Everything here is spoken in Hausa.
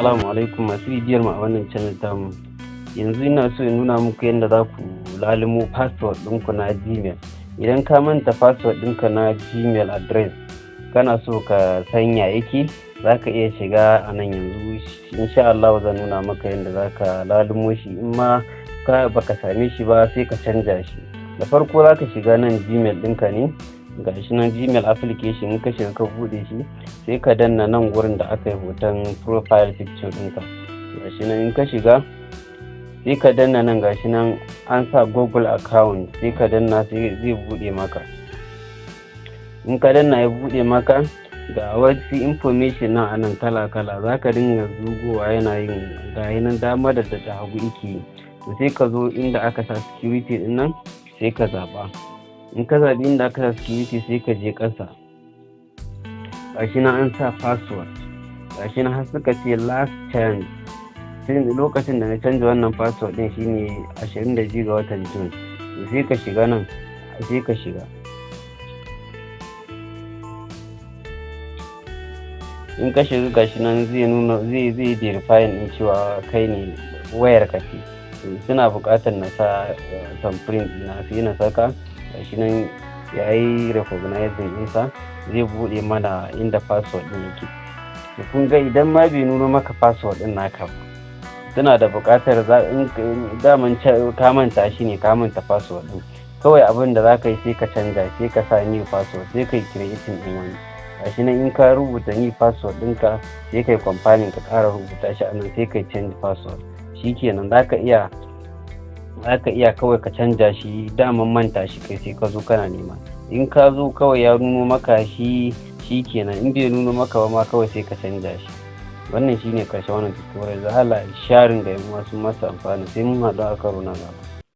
Assalamu alaikum masu bibiyar mu a wannan channel tamu. Yanzu ina so in nuna muku yadda za ku lalumo password ɗinku na Gmail. Idan ka manta password ɗinka na Gmail address kana so ka sanya yake, za ka iya shiga a nan yanzu. Insha Allah zan nuna maka yadda za ka lalumo shi. In ma baka same shi ba sai ka canja shi. Da farko za ka shiga nan Gmail ɗinka ne. Ga shi nan Gmail application, in ka shiga ka bude shi sai ka danna nan gurin da aka yi hoton profile picture ɗinka. Ga shi nan in ka shiga sai ka danna nan, ga shi nan an sa Google account, sai ka danna sai zai bude maka. In ka danna ya bude maka, ga wasu information nan anan kala kala, za ka dinga zugowa yana yin ga nan dama da hagu yake. Sai ka zo inda aka sa security din nan sai ka zaba. In ka zaɓi inda aka sa security sai ka je ƙasa. Gashi nan an sa password, gashi nan har suka ce last change. Sai lokacin da na canza wannan password din shine 22 ga watan June. Sai ka shiga nan, sai ka shiga. In ka shiga gashi nan zai nuna zai verify din cewa kai ne wayar ka ce. Suna buƙatar na sa thumbprint ɗina, sai na saka. Gashi nan ya yi recognizing ɗinsa, zai buɗe mana inda password ɗin yake. Kun ga idan ma bai nuna maka password ɗin naka ba, suna da buƙatar daman ka manta shi ne, ka manta password ɗin. Kawai abin da za ka yi sai ka canja, sai ka sa new password, sai ka yi creating ɗin wani. Gashi nan in ka rubuta new password ɗinka sai ka yi compiling, ka ƙara rubuta shi a nan, sai ka yi change password. Shikenan za ka iya kawai ka canja shi, daman manta shi kai sai ka zo kana nema. In ka zo kawai ya nuno maka shi kenan, in bai nuno maka ba ma kawai sai ka canja shi. Wannan shine karshen wannan tutorial. Za a sharing ga yan wasu masu amfani. Sai mun haɗu a karo na gaba.